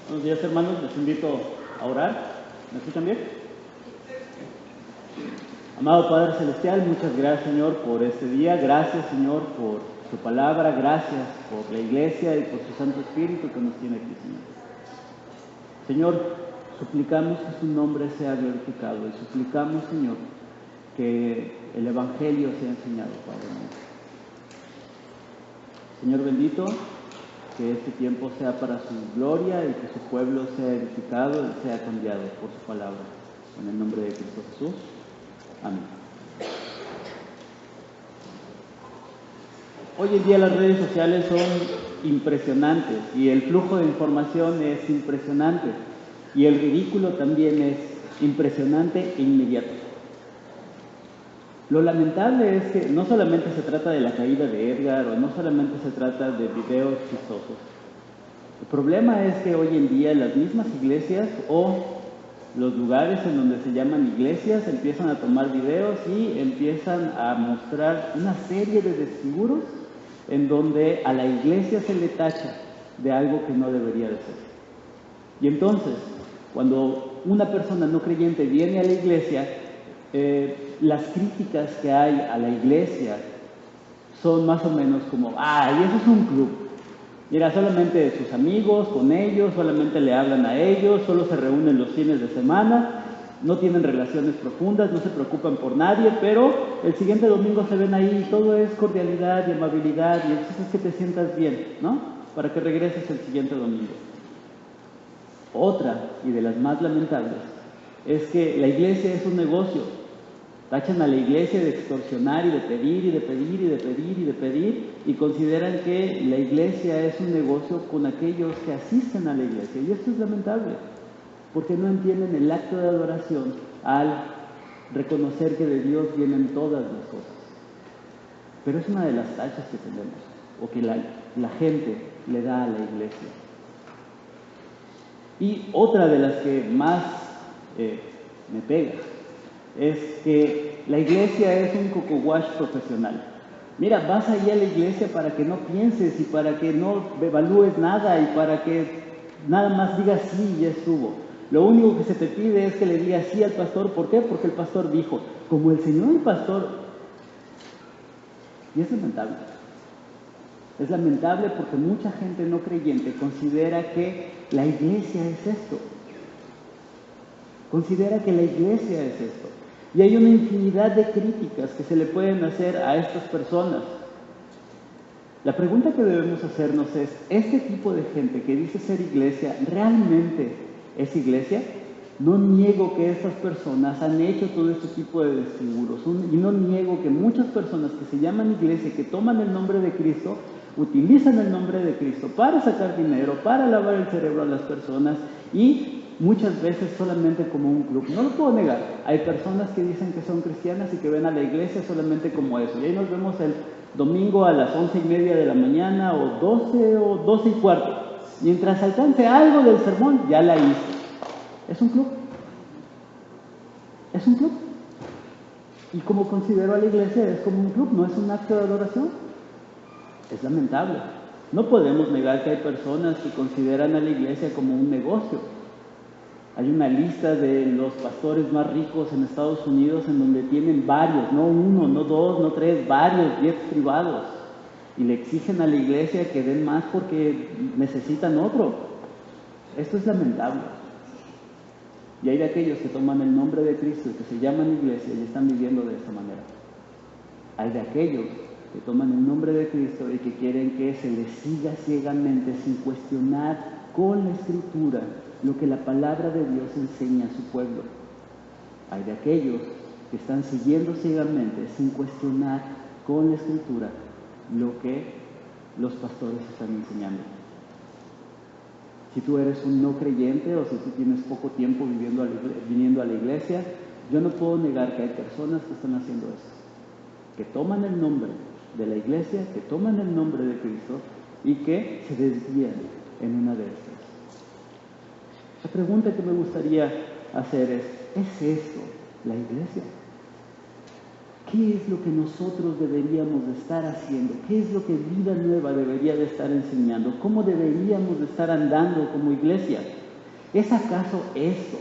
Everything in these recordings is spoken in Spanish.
Buenos días, hermanos, les invito a orar. ¿Me escuchan bien? Amado Padre Celestial, muchas gracias, Señor, por este día. Gracias, Señor, por tu palabra. Gracias por la iglesia y por su Santo Espíritu que nos tiene aquí, Señor. Señor, suplicamos que su nombre sea glorificado y suplicamos, Señor, que el Evangelio sea enseñado, Padre mío. Señor bendito, que este tiempo sea para su gloria y que su pueblo sea edificado y sea cambiado por su palabra. En el nombre de Cristo Jesús. Amén. Hoy en día las redes sociales son impresionantes y el flujo de información es impresionante y el ridículo también es impresionante e inmediato. Lo lamentable es que no solamente se trata de la caída de Edgar o no solamente se trata de videos chistosos. El problema es que hoy en día las mismas iglesias o los lugares en donde se llaman iglesias empiezan a tomar videos y empiezan a mostrar una serie de desfiguros en donde a la iglesia se le tacha de algo que no debería de ser. Y entonces, cuando una persona no creyente viene a la iglesia, las críticas que hay a la iglesia son más o menos como, y eso es un club. Mira, solamente sus amigos, con ellos, solamente le hablan a ellos, solo se reúnen los fines de semana, no tienen relaciones profundas, no se preocupan por nadie, pero el siguiente domingo se ven ahí y todo es cordialidad y amabilidad y eso es que te sientas bien, ¿no? Para que regreses el siguiente domingo. Otra, y de las más lamentables, es que la iglesia es un negocio. Tachan a la iglesia de extorsionar y de pedir y de pedir y de pedir y de pedir y consideran que la iglesia es un negocio con aquellos que asisten a la iglesia. Y esto es lamentable, porque no entienden el acto de adoración al reconocer que de Dios vienen todas las cosas. Pero es una de las tachas que tenemos, o que la gente le da a la iglesia. Y otra de las que más me pega es que la iglesia es un coco wash profesional. Mira, vas allí a la iglesia para que no pienses y para que no evalúes nada y para que nada más digas sí y ya estuvo. Lo único que se te pide es que le digas sí al pastor. ¿Por qué? Porque el pastor dijo, como el Señor y pastor. Y es lamentable. Es lamentable porque mucha gente no creyente considera que la iglesia es esto. Considera que la iglesia es esto. Y hay una infinidad de críticas que se le pueden hacer a estas personas. La pregunta que debemos hacernos es, ¿este tipo de gente que dice ser iglesia realmente es iglesia? No niego que estas personas han hecho todo este tipo de desfiguros y no niego que muchas personas que se llaman iglesia, que toman el nombre de Cristo, utilizan el nombre de Cristo para sacar dinero, para lavar el cerebro a las personas y muchas veces solamente como un club. No lo puedo negar. Hay personas que dicen que son cristianas y que ven a la iglesia solamente como eso. Y ahí nos vemos el domingo a las 11:30 de la mañana o 12 o 12:15. Mientras alcance algo del sermón, ya la hice. Es un club. Es un club. Y como considero a la iglesia es como un club, no es un acto de adoración. Es lamentable. No podemos negar que hay personas que consideran a la iglesia como un negocio. Hay una lista de los pastores más ricos en Estados Unidos en donde tienen varios, no uno, no dos, no tres, varios jets privados. Y le exigen a la iglesia que den más porque necesitan otro. Esto es lamentable. Y hay de aquellos que toman el nombre de Cristo y que se llaman iglesia y están viviendo de esta manera. Hay de aquellos que toman el nombre de Cristo y que quieren que se les siga ciegamente sin cuestionar con la Escritura lo que la palabra de Dios enseña a su pueblo. Hay de aquellos que están siguiendo ciegamente sin cuestionar con la Escritura lo que los pastores están enseñando. Si tú eres un no creyente o si tú tienes poco tiempo viniendo a la iglesia, yo no puedo negar que hay personas que están haciendo eso, que toman el nombre de la iglesia, que toman el nombre de Cristo y que se desvían en una de estas. La pregunta que me gustaría hacer ¿es esto la iglesia? ¿Qué es lo que nosotros deberíamos de estar haciendo? ¿Qué es lo que Vida Nueva debería de estar enseñando? ¿Cómo deberíamos de estar andando como iglesia? ¿Es acaso esto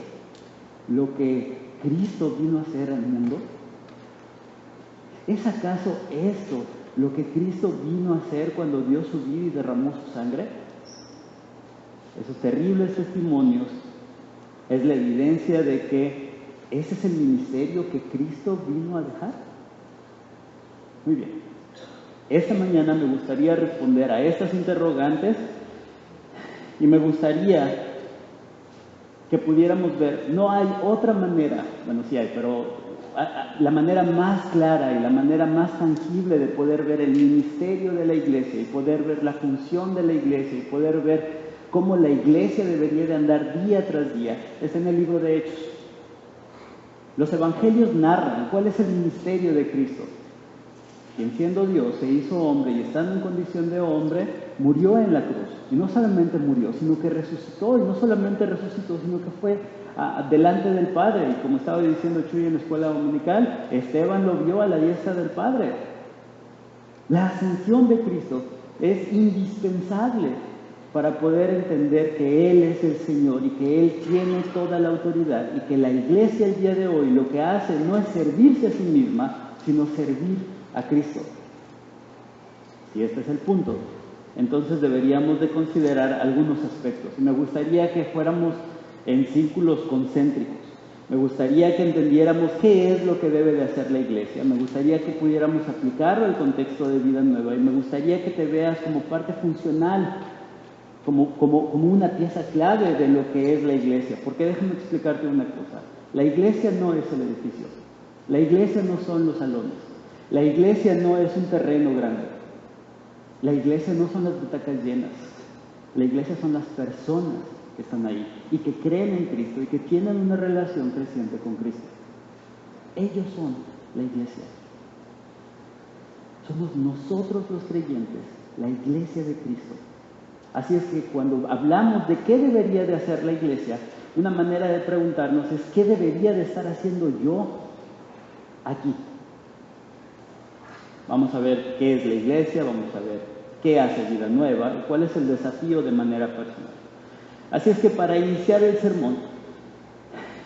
lo que Cristo vino a hacer al mundo? ¿Es acaso esto lo que Cristo vino a hacer cuando dio su vida y derramó su sangre? Esos terribles testimonios es la evidencia de que ese es el ministerio que Cristo vino a dejar. Muy bien. Esta mañana me gustaría responder a estas interrogantes y me gustaría que pudiéramos ver, no hay otra manera, bueno sí hay, pero la manera más clara y la manera más tangible de poder ver el ministerio de la iglesia y poder ver la función de la iglesia y poder ver cómo la iglesia debería de andar día tras día es en el libro de Hechos. Los evangelios narran cuál es el ministerio de Cristo, quien siendo Dios se hizo hombre y estando en condición de hombre, murió en la cruz. Y no solamente murió, sino que resucitó. Y no solamente resucitó, sino que fue delante del Padre. Y como estaba diciendo Chuy en la escuela dominical, Esteban lo vio a la diestra del Padre. La ascensión de Cristo es indispensable para poder entender que Él es el Señor y que Él tiene toda la autoridad y que la iglesia el día de hoy lo que hace no es servirse a sí misma, sino servir a Cristo. Si este es el punto, entonces deberíamos de considerar algunos aspectos. Y me gustaría que fuéramos en círculos concéntricos. Me gustaría que entendiéramos qué es lo que debe de hacer la iglesia. Me gustaría que pudiéramos aplicarlo al contexto de Vida Nueva. Y me gustaría que te veas como parte funcional, como una pieza clave de lo que es la iglesia. Porque déjame explicarte una cosa. La iglesia no es el edificio. La iglesia no son los salones. La iglesia no es un terreno grande. La iglesia no son las butacas llenas. La iglesia son las personas que están ahí y que creen en Cristo y que tienen una relación creciente con Cristo. Ellos son la iglesia. Somos nosotros los creyentes, la iglesia de Cristo. Así es que cuando hablamos de qué debería de hacer la iglesia, una manera de preguntarnos es ¿qué debería de estar haciendo yo aquí? Vamos a ver qué es la iglesia, vamos a ver qué hace Vida Nueva y cuál es el desafío de manera personal. Así es que para iniciar el sermón,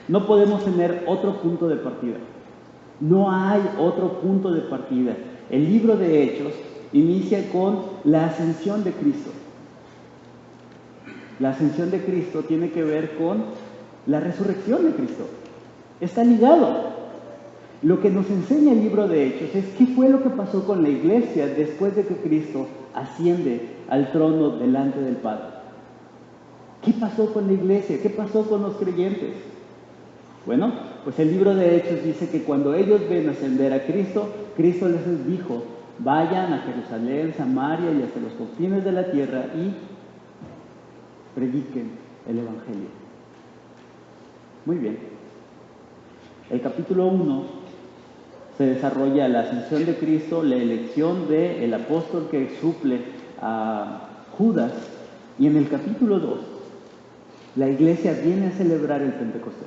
no podemos tener otro punto de partida. No hay otro punto de partida. El libro de Hechos inicia con la ascensión de Cristo. La ascensión de Cristo tiene que ver con la resurrección de Cristo. Está ligado. Lo que nos enseña el libro de Hechos es qué fue lo que pasó con la iglesia después de que Cristo asciende al trono delante del Padre. ¿Qué pasó con la iglesia? ¿Qué pasó con los creyentes? Bueno, pues el libro de Hechos dice que cuando ellos ven ascender a Cristo, Cristo les dijo, vayan a Jerusalén, Samaria y hasta los confines de la tierra y prediquen el Evangelio. Muy bien. El capítulo 1 se desarrolla la ascensión de Cristo, la elección del apóstol que suple a Judas, y en el capítulo 2 la iglesia viene a celebrar el Pentecostés.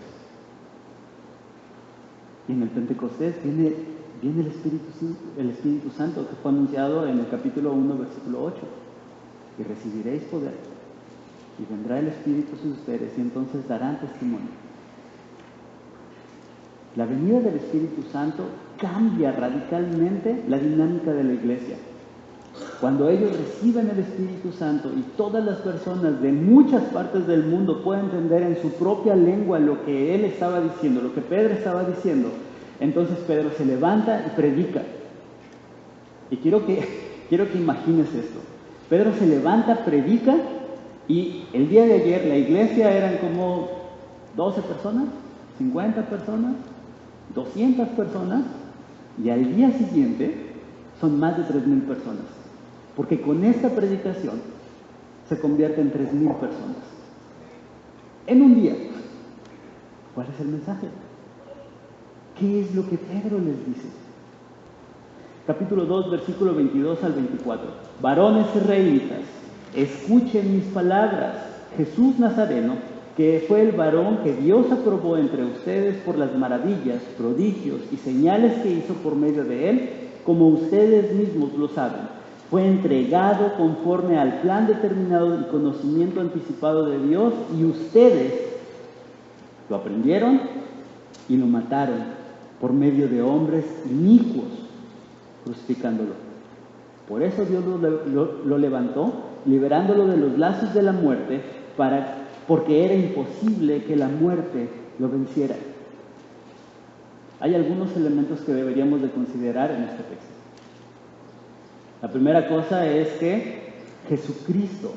Y en el Pentecostés viene el Espíritu Santo que fue anunciado en el capítulo 1, versículo 8. Y recibiréis poder, y vendrá el Espíritu sobre ustedes, y entonces darán testimonio. La venida del Espíritu Santo cambia radicalmente la dinámica de la iglesia. Cuando ellos reciben el Espíritu Santo y todas las personas de muchas partes del mundo pueden entender en su propia lengua lo que él estaba diciendo, lo que Pedro estaba diciendo, entonces Pedro se levanta y predica. Y quiero que imagines esto. Pedro se levanta, predica, y el día de ayer la iglesia eran como 12 personas, 50 personas, 200 personas, y al día siguiente son más de 3,000 personas, porque con esta predicación se convierte en 3,000 personas en un día. ¿Cuál es el mensaje? ¿Qué es lo que Pedro les dice? Capítulo 2, versículo 22 al 24. Varones israelitas, escuchen mis palabras. Jesús Nazareno, que fue el varón que Dios aprobó entre ustedes por las maravillas, prodigios y señales que hizo por medio de él, como ustedes mismos lo saben. Fue entregado conforme al plan determinado y conocimiento anticipado de Dios, y ustedes lo aprendieron y lo mataron por medio de hombres inicuos, crucificándolo. Por eso Dios lo levantó, liberándolo de los lazos de la muerte, porque era imposible que la muerte lo venciera. Hay algunos elementos que deberíamos de considerar en este texto. La primera cosa es que Jesucristo,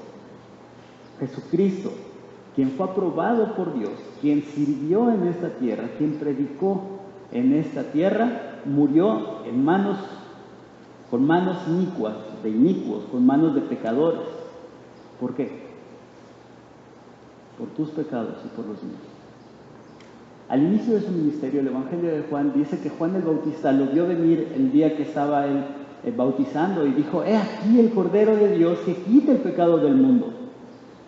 quien fue aprobado por Dios, quien sirvió en esta tierra, quien predicó en esta tierra, murió con manos inicuos, con manos de pecadores. ¿Por qué? Por tus pecados y por los míos. Al inicio de su ministerio, el Evangelio de Juan dice que Juan el Bautista lo vio venir el día que estaba él bautizando y dijo: he aquí el Cordero de Dios que quita el pecado del mundo.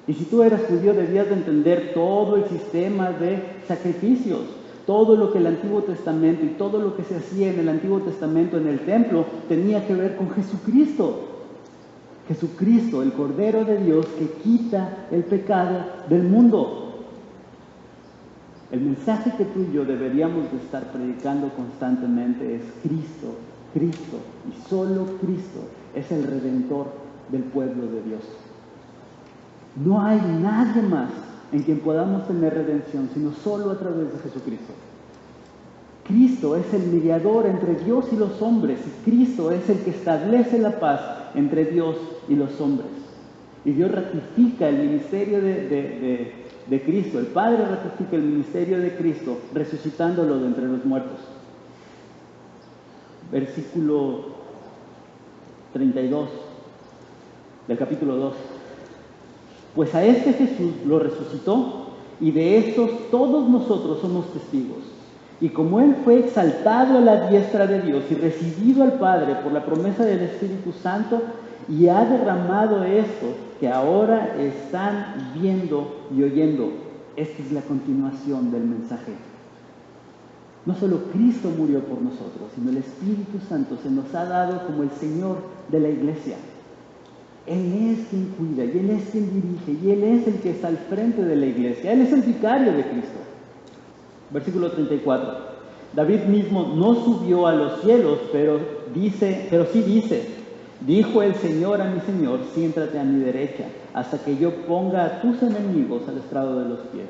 Y si tú eras judío, debías de entender todo el sistema de sacrificios, todo lo que el Antiguo Testamento y todo lo que se hacía en el Antiguo Testamento en el templo tenía que ver con Jesucristo. Jesucristo, el Cordero de Dios que quita el pecado del mundo. El mensaje que tú y yo deberíamos de estar predicando constantemente es Cristo, Cristo y solo Cristo es el Redentor del pueblo de Dios. No hay nadie más en quien podamos tener redención, sino solo a través de Jesucristo. Cristo es el mediador entre Dios y los hombres, y Cristo es el que establece la paz entre Dios y los hombres. Y Dios ratifica el ministerio de Cristo, el Padre ratifica el ministerio de Cristo, resucitándolo de entre los muertos. Versículo 32 del capítulo 2. Pues a este Jesús lo resucitó, y de estos todos nosotros somos testigos. Y como Él fue exaltado a la diestra de Dios y recibido al Padre por la promesa del Espíritu Santo, y ha derramado esto que ahora están viendo y oyendo. Esta es la continuación del mensaje. No solo Cristo murió por nosotros, sino el Espíritu Santo se nos ha dado como el Señor de la iglesia. Él es quien cuida, y Él es quien dirige, y Él es el que está al frente de la iglesia. Él es el vicario de Cristo. Versículo 34. David mismo no subió a los cielos, pero sí dice: dijo el Señor a mi Señor, siéntate a mi derecha, hasta que yo ponga a tus enemigos al estrado de los pies.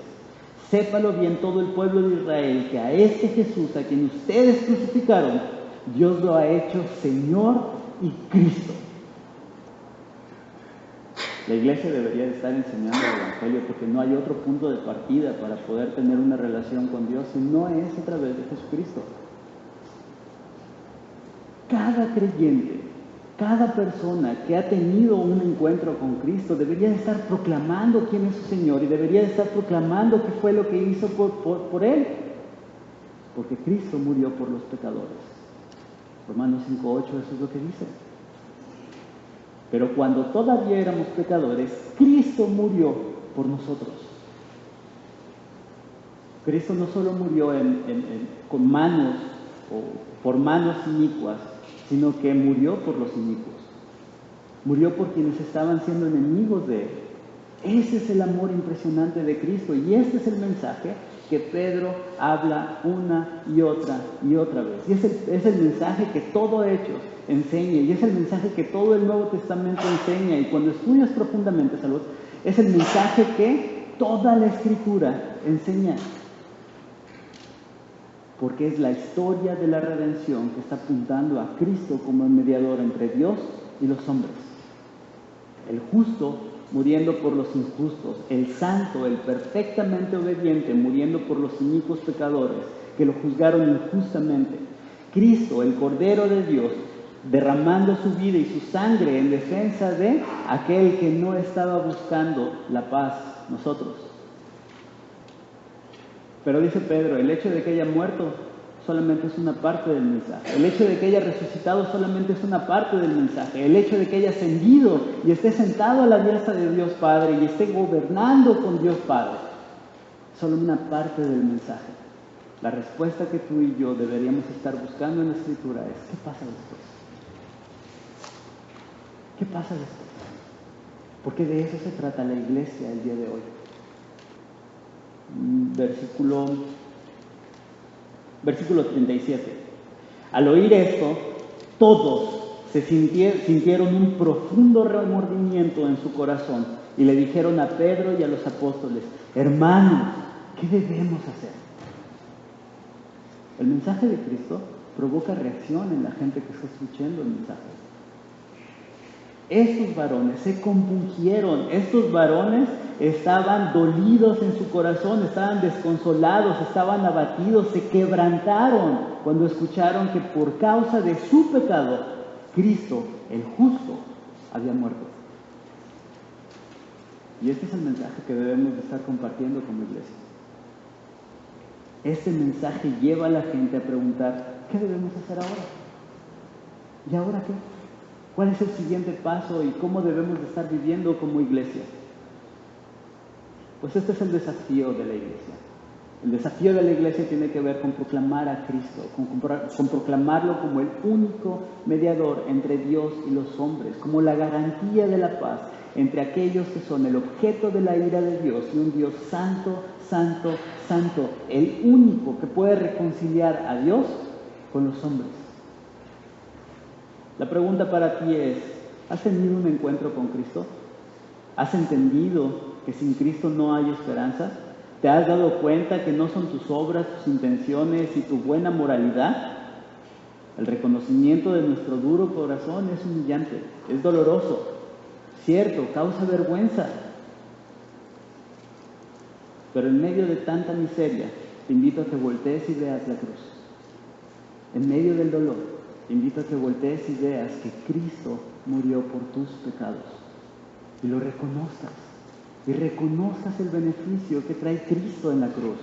Sépalo bien todo el pueblo de Israel, que a este Jesús, a quien ustedes crucificaron, Dios lo ha hecho Señor y Cristo. La iglesia debería de estar enseñando el Evangelio, porque no hay otro punto de partida para poder tener una relación con Dios si no es a través de Jesucristo. Cada creyente, cada persona que ha tenido un encuentro con Cristo debería de estar proclamando quién es su Señor, y debería de estar proclamando qué fue lo que hizo por Él, porque Cristo murió por los pecadores. Romanos 5:8, eso es lo que dice. Pero cuando todavía éramos pecadores, Cristo murió por nosotros. Cristo no solo murió con manos o por manos inicuas, sino que murió por los inicuos. Murió por quienes estaban siendo enemigos de Él. Ese es el amor impresionante de Cristo, y este es el mensaje que Pedro habla una y otra vez. Y es el mensaje que todo Hechos enseña, y es el mensaje que todo el Nuevo Testamento enseña, y cuando estudias profundamente, Salud, es el mensaje que toda la Escritura enseña. Porque es la historia de la redención que está apuntando a Cristo como el mediador entre Dios y los hombres. El justo muriendo por los injustos, el santo, el perfectamente obediente, muriendo por los inicuos pecadores que lo juzgaron injustamente. Cristo, el Cordero de Dios, derramando su vida y su sangre en defensa de aquel que no estaba buscando la paz, nosotros. Pero dice Pedro, el hecho de que haya muerto solamente es una parte del mensaje. El hecho de que haya resucitado solamente es una parte del mensaje. El hecho de que haya ascendido y esté sentado a la diestra de Dios Padre y esté gobernando con Dios Padre solo una parte del mensaje. La respuesta que tú y yo deberíamos estar buscando en la Escritura es: ¿qué pasa después? ¿Qué pasa después? Porque de eso se trata la iglesia el día de hoy. Versículo 37. Al oír esto, todos se sintieron un profundo remordimiento en su corazón y le dijeron a Pedro y a los apóstoles: hermanos, ¿qué debemos hacer? El mensaje de Cristo provoca reacción en la gente que está escuchando el mensaje. Estos varones se compungieron, estos varones estaban dolidos en su corazón, estaban desconsolados, estaban abatidos, se quebrantaron cuando escucharon que por causa de su pecado, Cristo, el justo, había muerto. Y este es el mensaje que debemos de estar compartiendo como iglesia. Este mensaje lleva a la gente a preguntar: ¿qué debemos hacer ahora? ¿Y ahora qué? ¿Cuál es el siguiente paso y cómo debemos de estar viviendo como iglesia? Pues este es el desafío de la iglesia. El desafío de la iglesia tiene que ver con proclamar a Cristo, con proclamarlo como el único mediador entre Dios y los hombres, como la garantía de la paz entre aquellos que son el objeto de la ira de Dios y un Dios santo, santo, santo, el único que puede reconciliar a Dios con los hombres. La pregunta para ti es: ¿has tenido un encuentro con Cristo? ¿Has entendido que sin Cristo no hay esperanza? ¿Te has dado cuenta que no son tus obras, tus intenciones y tu buena moralidad? El reconocimiento de nuestro duro corazón es humillante, es doloroso, cierto, causa vergüenza. Pero en medio de tanta miseria, te invito a que voltees y veas la cruz. En medio del dolor, te invito a que voltees y veas que Cristo murió por tus pecados y lo reconozcas. Y reconozcas el beneficio que trae Cristo en la cruz.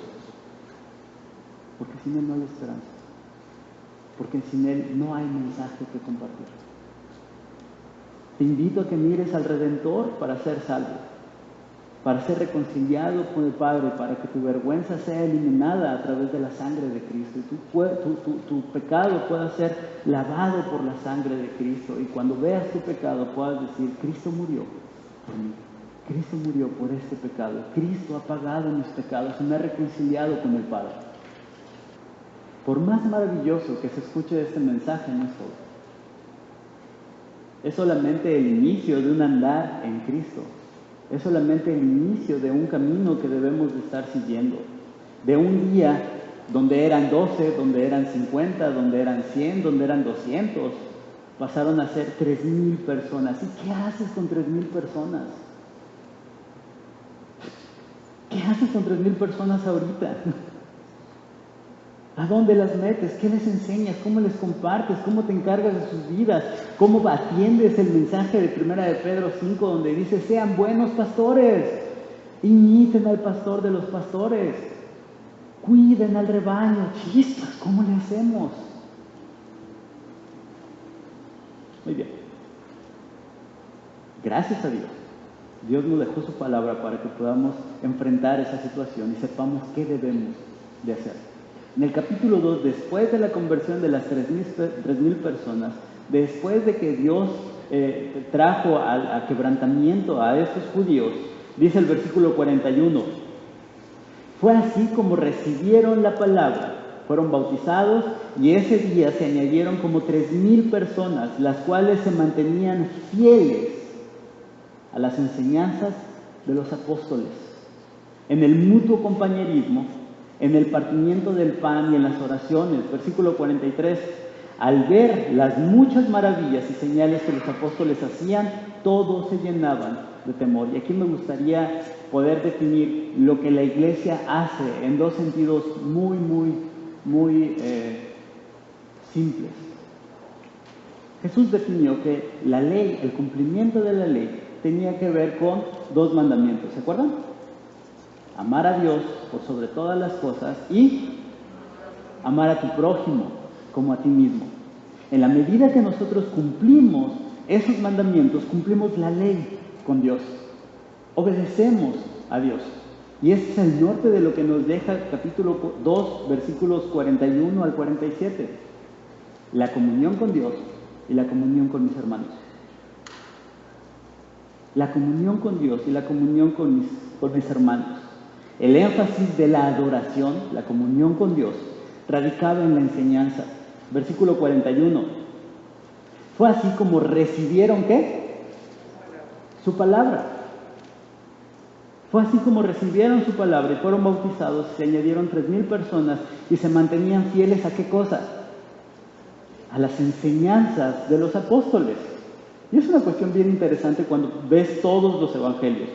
Porque sin Él no hay esperanza. Porque sin Él no hay mensaje que compartir. Te invito a que mires al Redentor para ser salvo, para ser reconciliado con el Padre, para que tu vergüenza sea eliminada a través de la sangre de Cristo y tu pecado pueda ser lavado por la sangre de Cristo. Y cuando veas tu pecado puedas decir: Cristo murió por mí. Cristo murió por este pecado. Cristo ha pagado mis pecados y me ha reconciliado con el Padre. Por más maravilloso que se escuche este mensaje, no es todo. Es solamente el inicio de un andar en Cristo. Es solamente el inicio de un camino que debemos de estar siguiendo. De un día donde eran 12, donde eran 50, donde eran 100, donde eran 200, pasaron a ser 3,000 personas. ¿Y qué haces con 3,000 personas? ¿Qué haces con 3,000 personas ahorita? ¿A dónde las metes? ¿Qué les enseñas? ¿Cómo les compartes? ¿Cómo te encargas de sus vidas? ¿Cómo atiendes el mensaje de 1 de Pedro 5 donde dice: sean buenos pastores, imiten al pastor de los pastores, cuiden al rebaño? Chispas, ¿cómo le hacemos? Muy bien. Gracias a Dios. Dios nos dejó su palabra para que podamos enfrentar esa situación y sepamos qué debemos de hacer. En el capítulo 2, después de la conversión de las 3,000 personas, después de que Dios trajo al quebrantamiento a estos judíos, dice el versículo 41, fue así como recibieron la palabra, fueron bautizados y ese día se añadieron como 3,000 personas, las cuales se mantenían fieles a las enseñanzas de los apóstoles, en el mutuo compañerismo, en el partimiento del pan y en las oraciones. Versículo 43, al ver las muchas maravillas y señales que los apóstoles hacían, todos se llenaban de temor. Y aquí me gustaría poder definir lo que la iglesia hace en dos sentidos muy simples. Jesús definió que la ley, el cumplimiento de la ley, tenía que ver con 2 mandamientos, ¿se acuerdan? Amar a Dios por sobre todas las cosas y amar a tu prójimo como a ti mismo. En la medida que nosotros cumplimos esos mandamientos, cumplimos la ley con Dios. Obedecemos a Dios. Y este es el norte de lo que nos deja capítulo 2, versículos 41 al 47. La comunión con Dios y la comunión con mis hermanos. La comunión con Dios y la comunión con mis hermanos. El énfasis de la adoración, la comunión con Dios, radicaba en la enseñanza. Versículo 41. Fue así como recibieron, ¿qué? Su palabra. Fue así como recibieron su palabra y fueron bautizados, se añadieron 3,000 personas y se mantenían fieles a ¿qué cosa? A las enseñanzas de los apóstoles. Y es una cuestión bien interesante cuando ves todos los evangelios.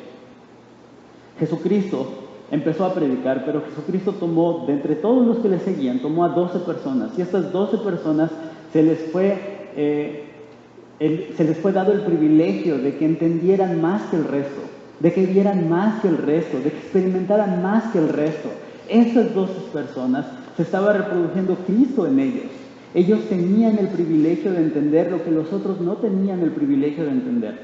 Jesucristo empezó a predicar, pero Jesucristo tomó, de entre todos los que le seguían, tomó a 12 personas. Y a estas 12 personas se les fue dado el privilegio de que entendieran más que el resto, de que vieran más que el resto, de que experimentaran más que el resto. Estas 12 personas se estaba reproduciendo Cristo en ellos. Ellos tenían el privilegio de entender lo que los otros no tenían el privilegio de entender.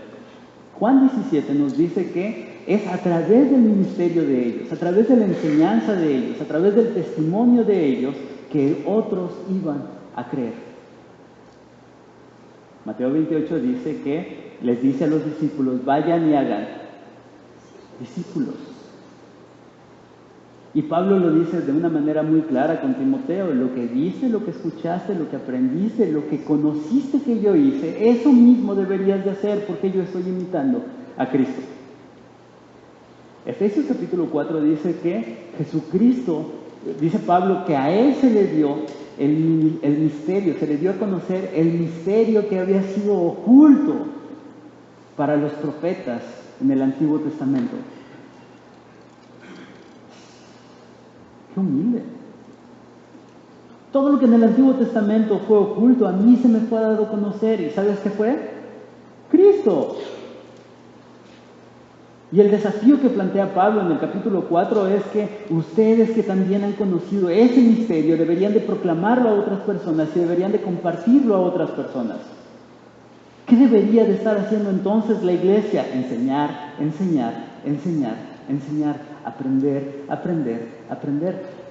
Juan 17 nos dice que es a través del ministerio de ellos, a través de la enseñanza de ellos, a través del testimonio de ellos, que otros iban a creer. Mateo 28 dice que les dice a los discípulos, vayan y hagan discípulos. Y Pablo lo dice de una manera muy clara con Timoteo, lo que viste, lo que escuchaste, lo que aprendiste, lo que conociste que yo hice, eso mismo deberías de hacer porque yo estoy imitando a Cristo. Efesios capítulo 4 dice que Jesucristo, dice Pablo, que a Él se le dio el misterio, se le dio a conocer el misterio que había sido oculto para los profetas en el Antiguo Testamento. ¡Qué humilde! Todo lo que en el Antiguo Testamento fue oculto, a mí se me fue dado a conocer. ¿Y sabes qué fue? Cristo. Y el desafío que plantea Pablo en el capítulo 4 es que ustedes que también han conocido ese misterio deberían de proclamarlo a otras personas y deberían de compartirlo a otras personas. ¿Qué debería de estar haciendo entonces la iglesia? Enseñar, enseñar, enseñar, enseñar, aprender, aprender, aprender.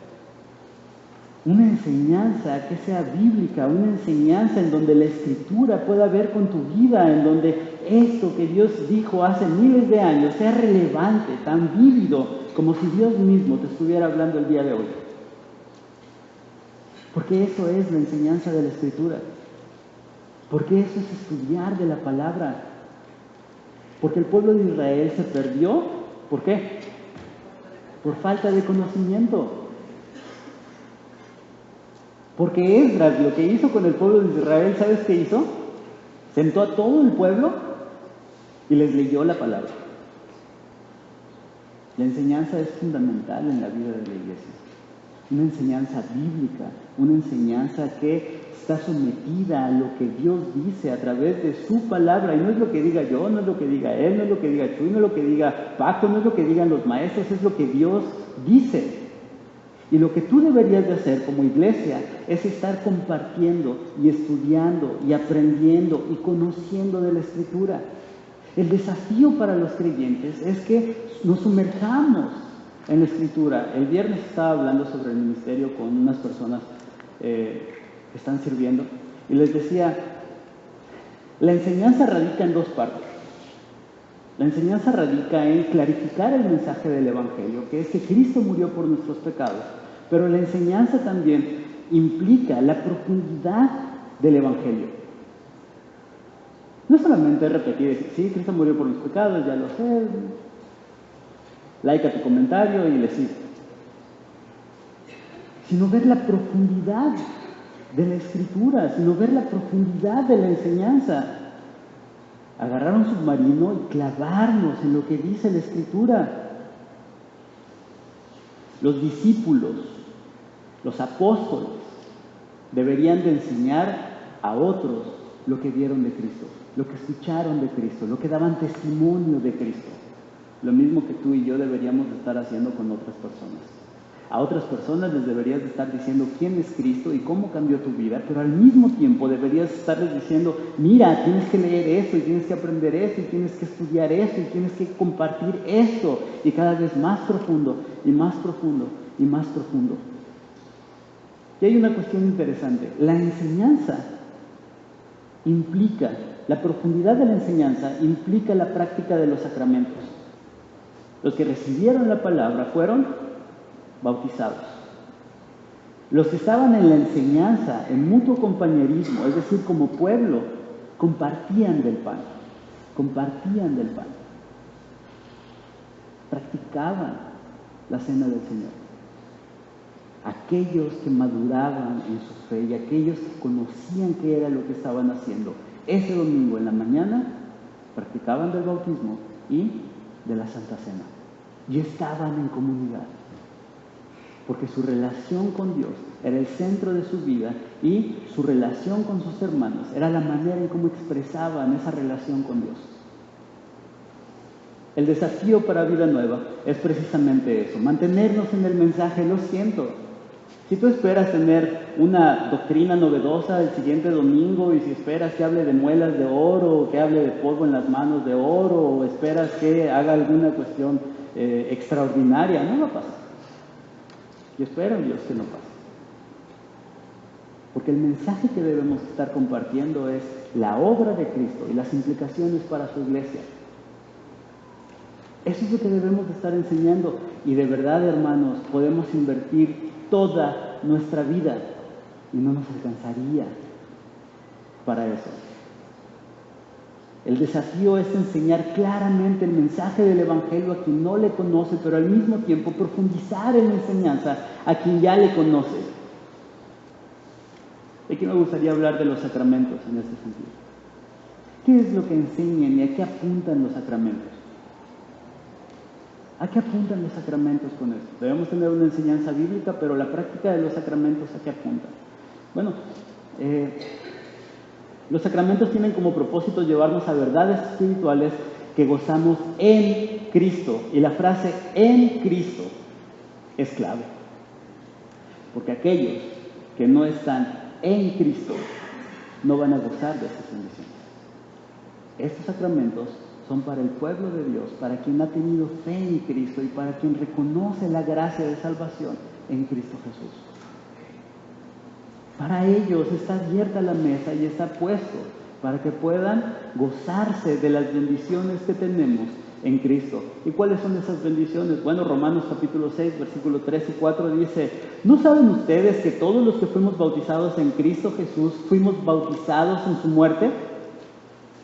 Una enseñanza que sea bíblica, una enseñanza en donde la Escritura pueda ver con tu vida, en donde esto que Dios dijo hace miles de años sea relevante, tan vívido, como si Dios mismo te estuviera hablando el día de hoy. Porque eso es la enseñanza de la Escritura. Porque eso es estudiar de la palabra. Porque el pueblo de Israel se perdió. ¿Por qué? Por falta de conocimiento. Porque Esdras lo que hizo con el pueblo de Israel, ¿sabes qué hizo? Sentó a todo el pueblo y les leyó la palabra. La enseñanza es fundamental en la vida de la iglesia. Una enseñanza bíblica, una enseñanza que está sometida a lo que Dios dice a través de su palabra. Y no es lo que diga yo, no es lo que diga él, no es lo que diga Chuy, no es lo que diga Paco, no es lo que digan los maestros, es lo que Dios dice. Y lo que tú deberías de hacer como iglesia es estar compartiendo y estudiando y aprendiendo y conociendo de la Escritura. El desafío para los creyentes es que nos sumerjamos en la Escritura. El viernes estaba hablando sobre el ministerio con unas personas que están sirviendo y les decía, la enseñanza radica en dos partes. La enseñanza radica en clarificar el mensaje del Evangelio, que es que Cristo murió por nuestros pecados, pero la enseñanza también implica la profundidad del Evangelio. No solamente repetir, sí, Cristo murió por mis pecados, ya lo sé, like a tu comentario y le sigo, sino ver la profundidad de la Escritura, sino ver la profundidad de la enseñanza. Agarrar un submarino y clavarnos en lo que dice la Escritura. Los discípulos, los apóstoles, deberían de enseñar a otros lo que vieron de Cristo, lo que escucharon de Cristo, lo que daban testimonio de Cristo. Lo mismo que tú y yo deberíamos de estar haciendo con otras personas. A otras personas les deberías de estar diciendo quién es Cristo y cómo cambió tu vida, pero al mismo tiempo deberías estarles diciendo, mira, tienes que leer esto y tienes que aprender esto y tienes que estudiar esto y tienes que compartir esto, y cada vez más profundo y más profundo y más profundo. Y hay una cuestión interesante. La enseñanza implica, la profundidad de la enseñanza implica la práctica de los sacramentos. Los que recibieron la palabra fueron bautizados. Los que estaban en la enseñanza, en mutuo compañerismo, es decir, como pueblo, compartían del pan, practicaban la cena del Señor. Aquellos que maduraban en su fe y aquellos que conocían qué era lo que estaban haciendo, ese domingo en la mañana practicaban del bautismo y de la Santa Cena. Y estaban en comunidad, porque su relación con Dios era el centro de su vida y su relación con sus hermanos era la manera en cómo expresaban esa relación con Dios. El desafío para Vida Nueva es precisamente eso, mantenernos en el mensaje. Lo siento, si tú esperas tener una doctrina novedosa el siguiente domingo y si esperas que hable de muelas de oro o que hable de polvo en las manos de oro o esperas que haga alguna cuestión extraordinaria, no va a pasar. Yo espero en Dios que no pase. Porque el mensaje que debemos estar compartiendo es la obra de Cristo y las implicaciones para su iglesia. Eso es lo que debemos de estar enseñando. Y de verdad, hermanos, podemos invertir toda nuestra vida y no nos alcanzaría para eso. El desafío es enseñar claramente el mensaje del Evangelio a quien no le conoce, pero al mismo tiempo profundizar en la enseñanza a quien ya le conoce. Aquí me gustaría hablar de los sacramentos en este sentido. ¿Qué es lo que enseñan y a qué apuntan los sacramentos? ¿A qué apuntan los sacramentos con esto? Debemos tener una enseñanza bíblica, pero la práctica de los sacramentos, ¿a qué apuntan? Bueno, los sacramentos tienen como propósito llevarnos a verdades espirituales que gozamos en Cristo. Y la frase en Cristo es clave. Porque aquellos que no están en Cristo no van a gozar de estas bendiciones. Estos sacramentos son para el pueblo de Dios, para quien ha tenido fe en Cristo y para quien reconoce la gracia de salvación en Cristo Jesús. Para ellos está abierta la mesa y está puesto para que puedan gozarse de las bendiciones que tenemos en Cristo. ¿Y cuáles son esas bendiciones? Bueno, Romanos capítulo 6, versículo 3 y 4 dice: ¿no saben ustedes que todos los que fuimos bautizados en Cristo Jesús fuimos bautizados en su muerte?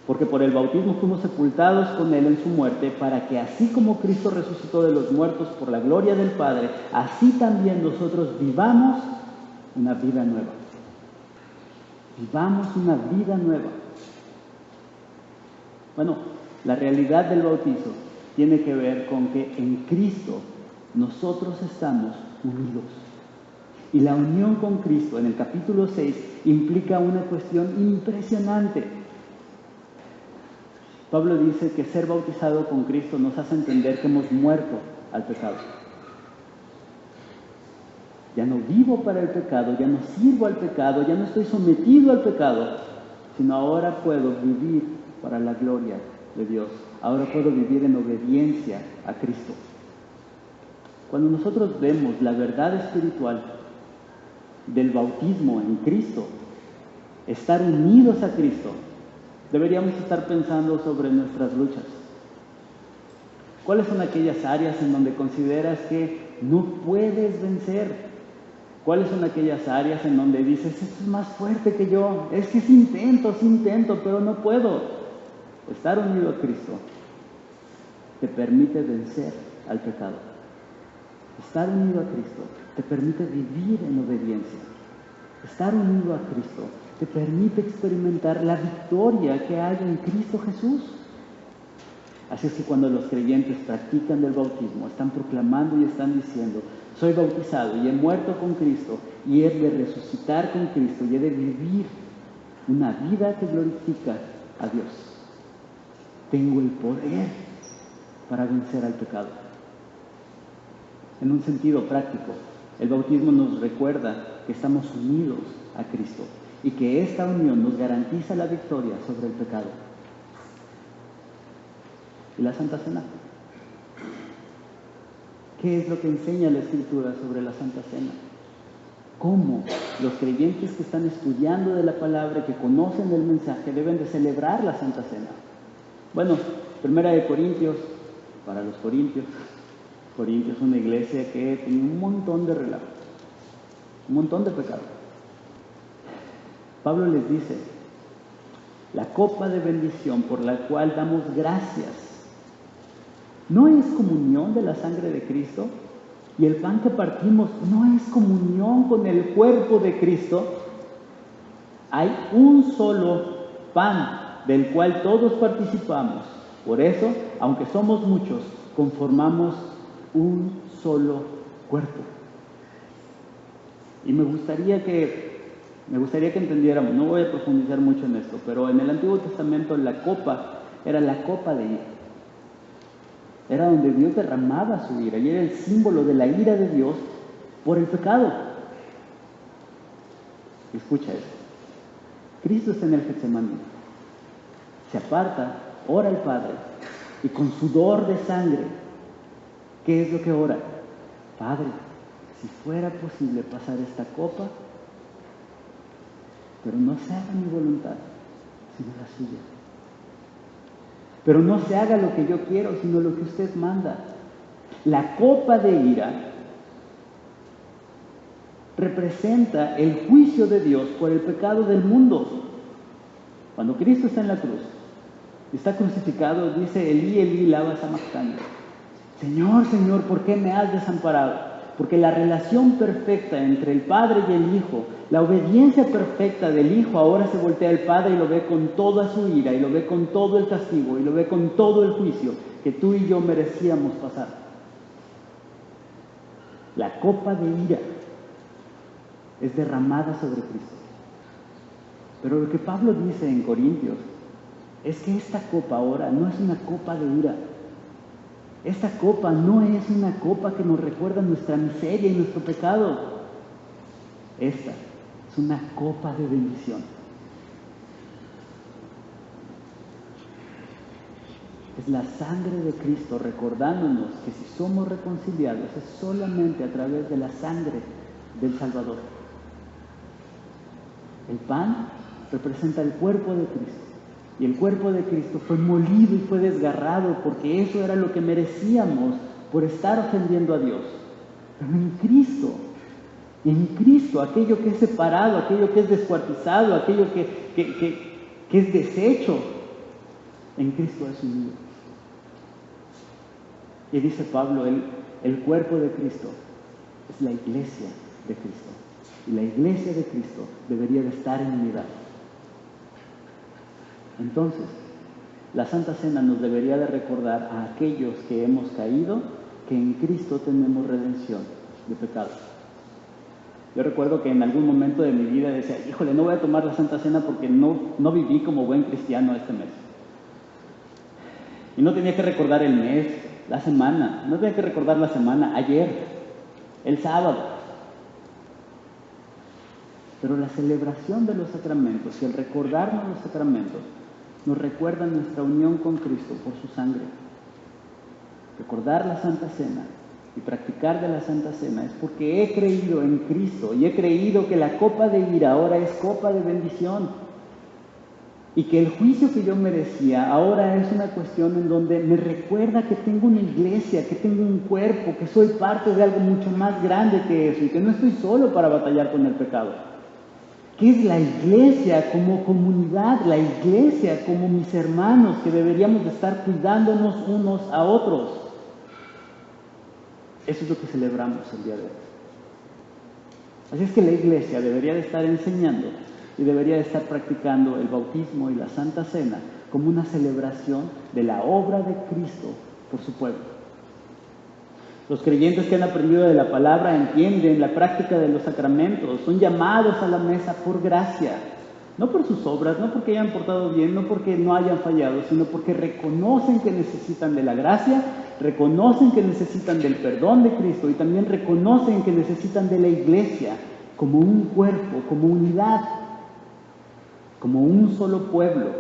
Porque por el bautismo fuimos sepultados con Él en su muerte, para que así como Cristo resucitó de los muertos por la gloria del Padre, así también nosotros vivamos una vida nueva. Vivamos una vida nueva. Bueno, la realidad del bautizo tiene que ver con que en Cristo nosotros estamos unidos. Y la unión con Cristo en el capítulo 6 implica una cuestión impresionante. Pablo dice que ser bautizado con Cristo nos hace entender que hemos muerto al pecado. Ya no vivo para el pecado, ya no sirvo al pecado, ya no estoy sometido al pecado, sino ahora puedo vivir para la gloria de Dios. Ahora puedo vivir en obediencia a Cristo. Cuando nosotros vemos la verdad espiritual del bautismo en Cristo, estar unidos a Cristo, deberíamos estar pensando sobre nuestras luchas. ¿Cuáles son aquellas áreas en donde consideras que no puedes vencer? ¿Cuáles son aquellas áreas en donde dices, esto es más fuerte que yo? Es que sí intento, pero no puedo. Estar unido a Cristo te permite vencer al pecado. Estar unido a Cristo te permite vivir en obediencia. Estar unido a Cristo te permite experimentar la victoria que hay en Cristo Jesús. Así es que cuando los creyentes practican del bautismo, están proclamando y están diciendo: soy bautizado y he muerto con Cristo y he de resucitar con Cristo y he de vivir una vida que glorifica a Dios. Tengo el poder para vencer al pecado. En un sentido práctico, el bautismo nos recuerda que estamos unidos a Cristo y que esta unión nos garantiza la victoria sobre el pecado. ¿Y la Santa Cena? ¿Qué es lo que enseña la Escritura sobre la Santa Cena? ¿Cómo los creyentes que están estudiando de la palabra, que conocen el mensaje, deben de celebrar la Santa Cena? Bueno, 1 Corintios, para los corintios, Corintios es una iglesia que tiene un montón de relatos, un montón de pecados. Pablo les dice, la copa de bendición por la cual damos gracias, ¿no es comunión de la sangre de Cristo? Y el pan que partimos, ¿no es comunión con el cuerpo de Cristo? Hay un solo pan del cual todos participamos. Por eso, aunque somos muchos, conformamos un solo cuerpo. Y me gustaría que entendiéramos, no voy a profundizar mucho en esto, pero en el Antiguo Testamento la copa era la copa de ira. Era donde Dios derramaba su ira y era el símbolo de la ira de Dios por el pecado. Escucha esto. Cristo está en el Getsemaní. Se aparta, ora al Padre y con sudor de sangre, ¿qué es lo que ora? Padre, si fuera posible pasar esta copa, pero no se haga mi voluntad, sino la suya. Pero no se haga lo que yo quiero, sino lo que usted manda. La copa de ira representa el juicio de Dios por el pecado del mundo. Cuando Cristo está en la cruz, está crucificado, dice Elí, Elí, lama sabactani. Señor, Señor, ¿por qué me has desamparado? Porque la relación perfecta entre el Padre y el Hijo, la obediencia perfecta del Hijo, ahora se voltea al Padre y lo ve con toda su ira, y lo ve con todo el castigo, y lo ve con todo el juicio que tú y yo merecíamos pasar. La copa de ira es derramada sobre Cristo. Pero lo que Pablo dice en Corintios es que esta copa ahora no es una copa de ira. Esta copa no es una copa que nos recuerda nuestra miseria y nuestro pecado. Esta es una copa de bendición. Es la sangre de Cristo recordándonos que si somos reconciliados es solamente a través de la sangre del Salvador. El pan representa el cuerpo de Cristo. Y el cuerpo de Cristo fue molido y fue desgarrado porque eso era lo que merecíamos por estar ofendiendo a Dios. Pero en Cristo, aquello que es separado, aquello que es descuartizado, aquello que es deshecho, en Cristo es unido. Y dice Pablo, el cuerpo de Cristo es la iglesia de Cristo. Y la iglesia de Cristo debería de estar en unidad. Entonces, la Santa Cena nos debería de recordar a aquellos que hemos caído que en Cristo tenemos redención de pecados. Yo recuerdo que en algún momento de mi vida decía, híjole, no voy a tomar la Santa Cena porque no viví como buen cristiano este mes. Y no tenía que recordar el mes, la semana, no tenía que recordar la semana, ayer, el sábado. Pero la celebración de los sacramentos y el recordarnos los sacramentos nos recuerda nuestra unión con Cristo por su sangre. Recordar la Santa Cena y practicar de la Santa Cena es porque he creído en Cristo y he creído que la copa de ira ahora es copa de bendición y que el juicio que yo merecía ahora es una cuestión en donde me recuerda que tengo una iglesia, que tengo un cuerpo, que soy parte de algo mucho más grande que eso y que no estoy solo para batallar con el pecado. ¿Qué es la iglesia como comunidad? La iglesia como mis hermanos que deberíamos de estar cuidándonos unos a otros. Eso es lo que celebramos el día de hoy. Así es que la iglesia debería de estar enseñando y debería de estar practicando el bautismo y la Santa Cena como una celebración de la obra de Cristo por su pueblo. Los creyentes que han aprendido de la palabra entienden la práctica de los sacramentos, son llamados a la mesa por gracia. No por sus obras, no porque hayan portado bien, no porque no hayan fallado, sino porque reconocen que necesitan de la gracia, reconocen que necesitan del perdón de Cristo y también reconocen que necesitan de la iglesia como un cuerpo, como unidad, como un solo pueblo,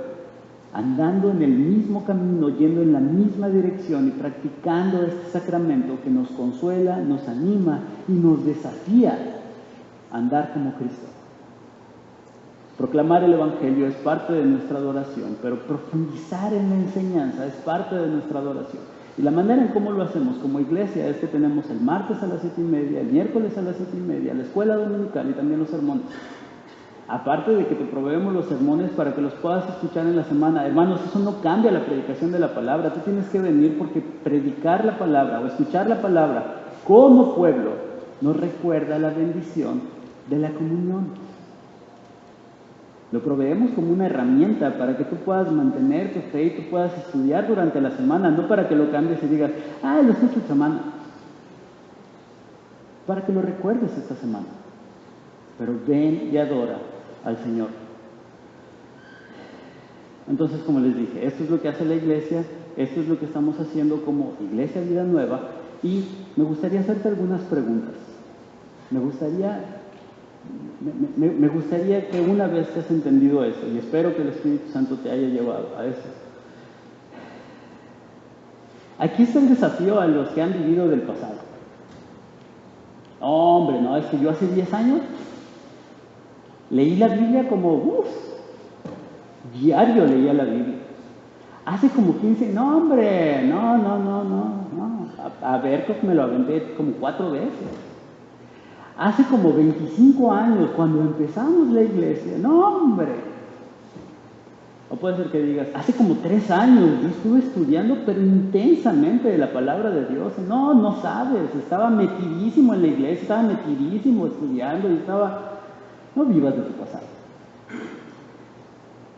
andando en el mismo camino, yendo en la misma dirección y practicando este sacramento que nos consuela, nos anima y nos desafía a andar como Cristo. Proclamar el Evangelio es parte de nuestra adoración, pero profundizar en la enseñanza es parte de nuestra adoración. Y la manera en cómo lo hacemos como iglesia es que tenemos el martes a las 7:30, el miércoles a las 7:30, la escuela dominical y también los sermones. Aparte de que te proveemos los sermones para que los puedas escuchar en la semana. Hermanos, eso no cambia la predicación de la palabra. Tú tienes que venir porque predicar la palabra o escuchar la palabra como pueblo nos recuerda la bendición de la comunión. Lo proveemos como una herramienta para que tú puedas mantener tu fe y tú puedas estudiar durante la semana, no para que lo cambies y digas, lo escucho esta semana. Para que lo recuerdes esta semana. Pero ven y adora al Señor. Entonces, como les dije, esto es lo que hace la iglesia, esto es lo que estamos haciendo como Iglesia Vida Nueva, y me gustaría hacerte algunas preguntas. Me gustaría que una vez que has entendido eso, y espero que el Espíritu Santo te haya llevado a eso. Aquí está el desafío a los que han vivido del pasado. Hombre, no, es que yo hace 10 años leí la Biblia como, diario leía la Biblia. Hace como 15, no hombre, no. A ver, pues me lo aventé como 4 veces. Hace como 25 años, cuando empezamos la iglesia, no hombre. O puede ser que digas, hace como 3 años, yo estuve estudiando, pero intensamente de la palabra de Dios. No sabes, estaba metidísimo en la iglesia, estaba metidísimo estudiando y no vivas de tu pasado.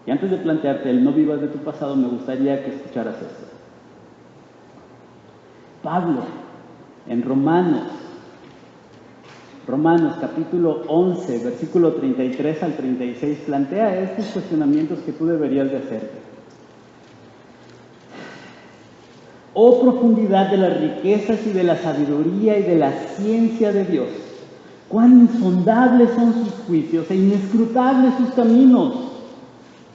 Y antes de plantearte el no vivas de tu pasado, me gustaría que escucharas esto. Pablo, en Romanos capítulo 11, versículo 33 al 36, plantea estos cuestionamientos que tú deberías de hacerte. Oh profundidad de las riquezas y de la sabiduría y de la ciencia de Dios, cuán insondables son sus juicios e inescrutables sus caminos.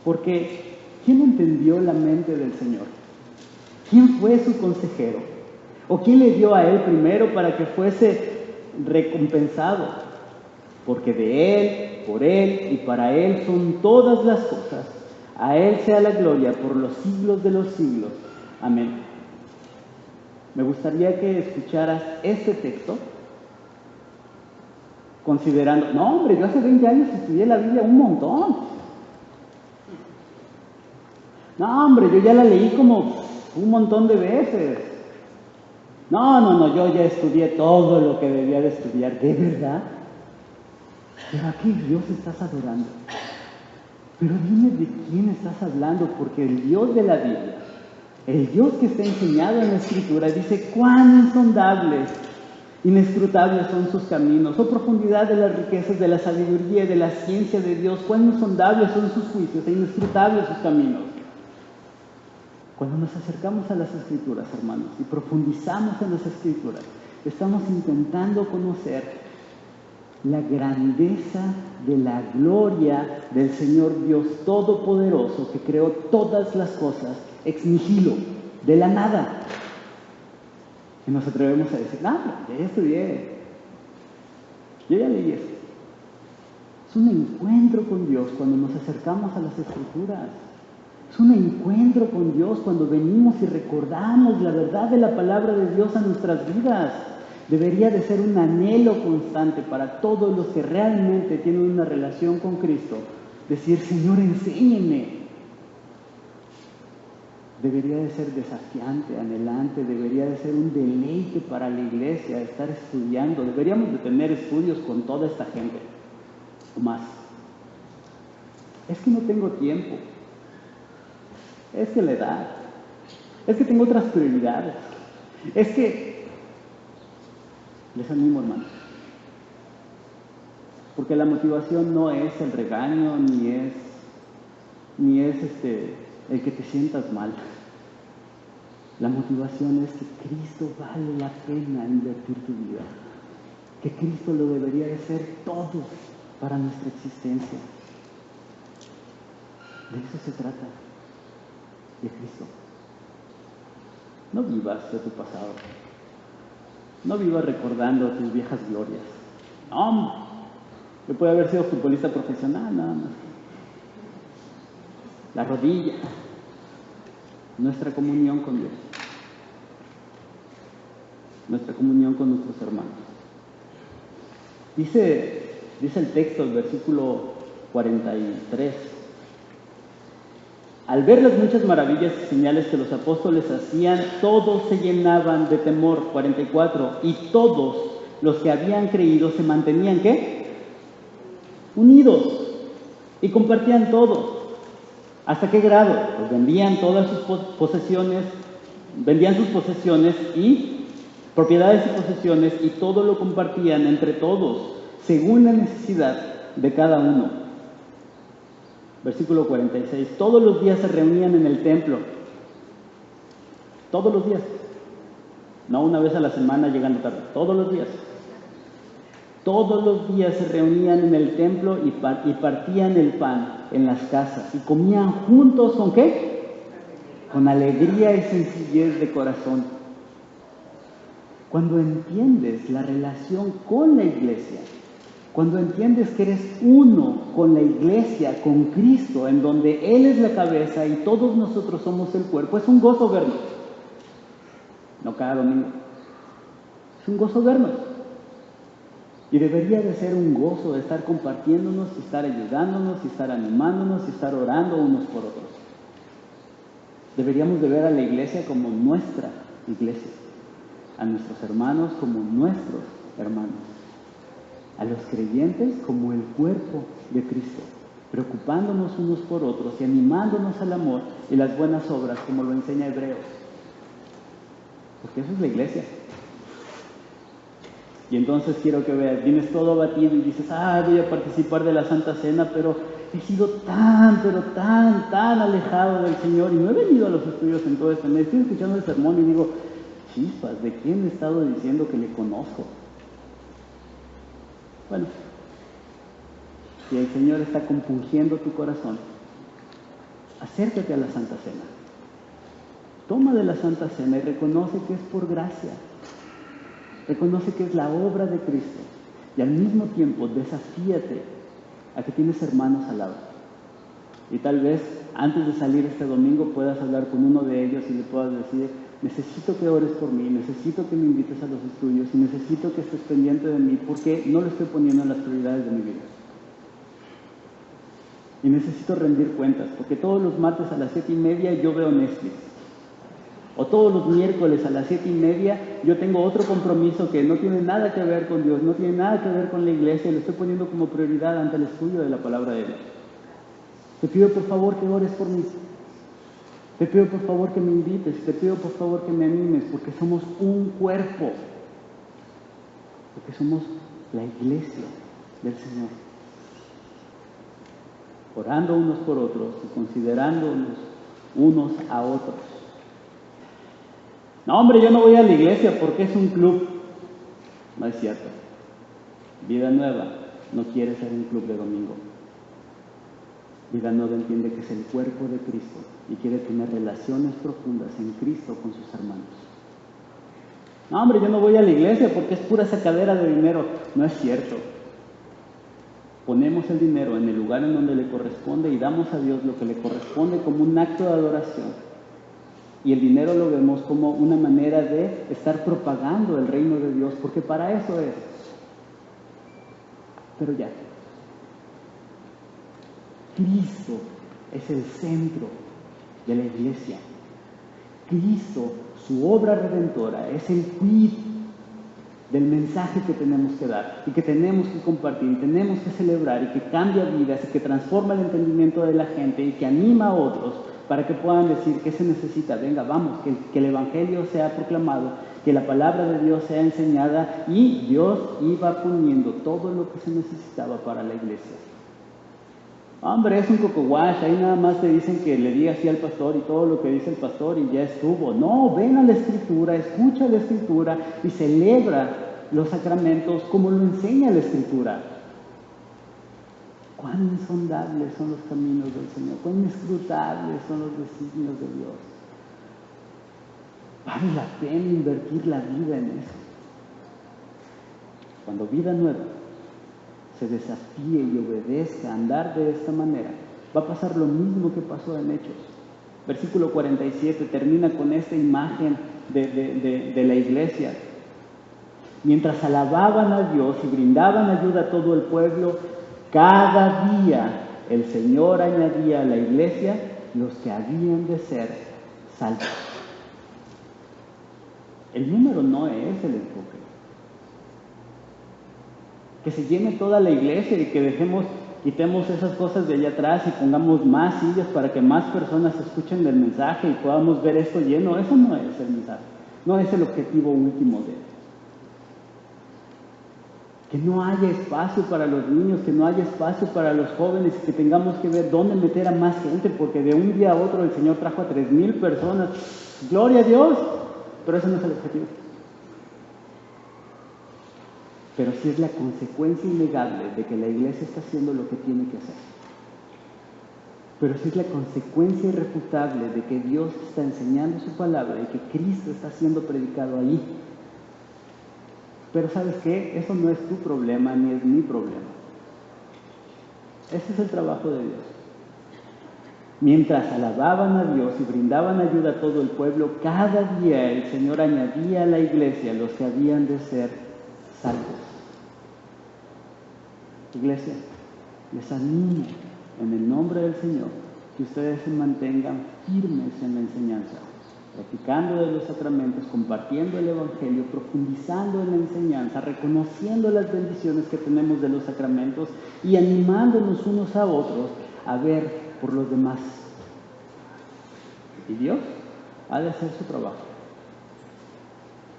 Porque, ¿quién entendió la mente del Señor? ¿Quién fue su consejero? ¿O quién le dio a él primero para que fuese recompensado? Porque de él, por él y para él son todas las cosas. A él sea la gloria por los siglos de los siglos. Amén. Me gustaría que escucharas este texto considerando, no hombre, yo hace 20 años estudié la Biblia un montón. No hombre, yo ya la leí como un montón de veces. No, yo ya estudié todo lo que debía de estudiar, ¿de verdad? ¿Pero a qué Dios estás adorando? Pero dime de quién estás hablando, porque el Dios de la Biblia, el Dios que está enseñado en la Escritura, dice cuán insondables, inescrutables son sus caminos, oh profundidad de las riquezas, de la sabiduría y de la ciencia de Dios, cuán insondables son sus juicios e inescrutables sus caminos. Cuando nos acercamos a las Escrituras, hermanos, y profundizamos en las Escrituras, estamos intentando conocer la grandeza de la gloria del Señor Dios Todopoderoso, que creó todas las cosas ex nihilo, de la nada. Y nos atrevemos a decir, ya estudié, yo ya leí esto. Es un encuentro con Dios cuando nos acercamos a las Escrituras. Es un encuentro con Dios cuando venimos y recordamos la verdad de la palabra de Dios a nuestras vidas. Debería de ser un anhelo constante para todos los que realmente tienen una relación con Cristo. Decir, Señor, enséñeme. Debería de ser desafiante, anhelante, debería de ser un deleite para la iglesia estar estudiando. Deberíamos de tener estudios con toda esta gente, o más. Es que no tengo tiempo. Es que la edad, es que tengo otras prioridades, es que, les animo, hermanos, porque la motivación no es el regaño, ni es ni es el que te sientas mal. La motivación es que Cristo vale la pena invertir tu vida, que Cristo lo debería de ser todo para nuestra existencia. De eso se trata, de Cristo. No vivas de tu pasado, no vivas recordando tus viejas glorias. No, hombre, yo puedo haber sido futbolista profesional, nada más. La rodilla, nuestra comunión con Dios, nuestra comunión con nuestros hermanos. Dice el texto, el versículo 43. Al ver las muchas maravillas y señales que los apóstoles hacían, todos se llenaban de temor. 44. Y todos los que habían creído se mantenían, ¿qué? Unidos. Y compartían todo. ¿Hasta qué grado? Pues vendían todas sus posesiones, vendían sus posesiones y propiedades y posesiones, y todo lo compartían entre todos, según la necesidad de cada uno. Versículo 46. Todos los días se reunían en el templo. Todos los días. No una vez a la semana llegando tarde. Todos los días. Todos los días se reunían en el templo y partían el pan en las casas. Y comían juntos, ¿con qué? Con alegría y sencillez de corazón. Cuando entiendes la relación con la iglesia, cuando entiendes que eres uno con la iglesia, con Cristo, en donde Él es la cabeza y todos nosotros somos el cuerpo, es un gozo vernos. No cada domingo. Es un gozo vernos. Y debería de ser un gozo de estar compartiéndonos, y estar ayudándonos, y estar animándonos, y estar orando unos por otros. Deberíamos de ver a la iglesia como nuestra iglesia, a nuestros hermanos como nuestros hermanos, a los creyentes como el cuerpo de Cristo, preocupándonos unos por otros y animándonos al amor y las buenas obras, como lo enseña Hebreos. Porque eso es la iglesia. Y entonces quiero que veas, vienes todo abatido y dices, voy a participar de la Santa Cena, pero he sido tan alejado del Señor y no he venido a los estudios en todo este mes. Estoy escuchando el sermón y digo, chispas, ¿de quién he estado diciendo que le conozco? Bueno, si el Señor está compungiendo tu corazón, acércate a la Santa Cena. Toma de la Santa Cena y reconoce que es por gracia. Reconoce que es la obra de Cristo. Y al mismo tiempo desafíate a que tienes hermanos al lado. Y tal vez antes de salir este domingo puedas hablar con uno de ellos y le puedas decir, necesito que ores por mí, necesito que me invites a los estudios y necesito que estés pendiente de mí porque no lo estoy poniendo en las prioridades de mi vida. Y necesito rendir cuentas porque todos los martes a las 7:30 yo veo Netflix. O todos los miércoles a las 7:30 yo tengo otro compromiso que no tiene nada que ver con Dios, no tiene nada que ver con la iglesia y lo estoy poniendo como prioridad ante el estudio de la palabra de Dios. Te pido por favor que ores por mí. Te pido por favor que me invites, te pido por favor que me animes, porque somos un cuerpo, porque somos la iglesia del Señor. Orando unos por otros y considerándonos unos a otros. No, hombre, yo no voy a la iglesia porque es un club. No es cierto. Vida Nueva no quiere ser un club de domingo. Vida Nueva entiende que es el cuerpo de Cristo y quiere tener relaciones profundas en Cristo con sus hermanos. No, hombre, yo no voy a la iglesia porque es pura sacadera de dinero. No es cierto. Ponemos el dinero en el lugar en donde le corresponde y damos a Dios lo que le corresponde como un acto de adoración. Y el dinero lo vemos como una manera de estar propagando el reino de Dios, porque para eso es. Pero ya. Cristo es el centro de la iglesia. Cristo, su obra redentora, es el quid del mensaje que tenemos que dar y que tenemos que compartir y tenemos que celebrar y que cambia vidas y que transforma el entendimiento de la gente y que anima a otros para que puedan decir qué se necesita. Venga, vamos, que el Evangelio sea proclamado, que la palabra de Dios sea enseñada, y Dios iba poniendo todo lo que se necesitaba para la iglesia. Hombre, es un coco wash, ahí nada más te dicen que le diga así al pastor y todo lo que dice el pastor y ya estuvo. No, ven a la Escritura, escucha la Escritura y celebra los sacramentos como lo enseña la Escritura. Cuán insondables son los caminos del Señor, cuán inescrutables son los designios de Dios. Vale la pena invertir la vida en eso. Cuando Vida Nueva se desafíe y obedezca a andar de esta manera, va a pasar lo mismo que pasó en Hechos. Versículo 47 termina con esta imagen de la iglesia. Mientras alababan a Dios y brindaban ayuda a todo el pueblo, cada día el Señor añadía a la iglesia los que habían de ser salvos. El número no es el enfoque. Que se llene toda la iglesia y que quitemos esas cosas de allá atrás y pongamos más sillas para que más personas escuchen el mensaje y podamos ver esto lleno. Eso no es el mensaje, no es el objetivo último de él. Que no haya espacio para los niños, que no haya espacio para los jóvenes, que tengamos que ver dónde meter a más gente, porque de un día a otro el Señor trajo a 3,000 personas. ¡Gloria a Dios! Pero ese no es el objetivo. Pero sí es la consecuencia innegable de que la iglesia está haciendo lo que tiene que hacer. Pero sí es la consecuencia irrefutable de que Dios está enseñando su palabra y que Cristo está siendo predicado ahí. Pero ¿sabes qué? Eso no es tu problema ni es mi problema. Ese es el trabajo de Dios. Mientras alababan a Dios y brindaban ayuda a todo el pueblo, cada día el Señor añadía a la iglesia los que habían de ser salvos. Iglesia, les animo en el nombre del Señor que ustedes se mantengan firmes en la enseñanza, practicando de los sacramentos, compartiendo el Evangelio, profundizando en la enseñanza, reconociendo las bendiciones que tenemos de los sacramentos y animándonos unos a otros a ver por los demás. Y Dios ha de hacer su trabajo.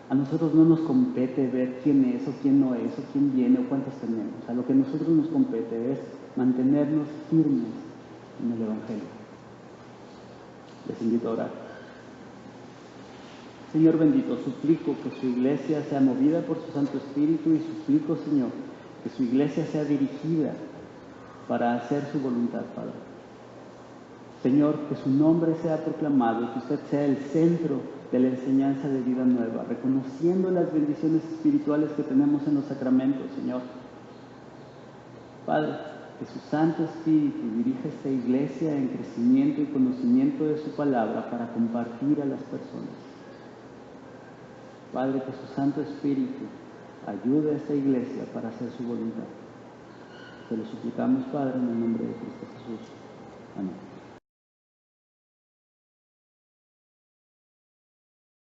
A nosotros no nos compete ver quién es o quién no es, o quién viene o cuántos tenemos. A lo que a nosotros nos compete es mantenernos firmes en el Evangelio. Les invito a orar. Señor bendito, suplico que su iglesia sea movida por su Santo Espíritu y suplico, Señor, que su iglesia sea dirigida para hacer su voluntad, Padre. Señor, que su nombre sea proclamado y que usted sea el centro de la enseñanza de Vida Nueva, reconociendo las bendiciones espirituales que tenemos en los sacramentos, Señor. Padre, que su Santo Espíritu dirija esta iglesia en crecimiento y conocimiento de su palabra para compartir a las personas. Padre, que su Santo Espíritu ayude a esta iglesia para hacer su voluntad. Te lo suplicamos, Padre, en el nombre de Cristo Jesús. Amén.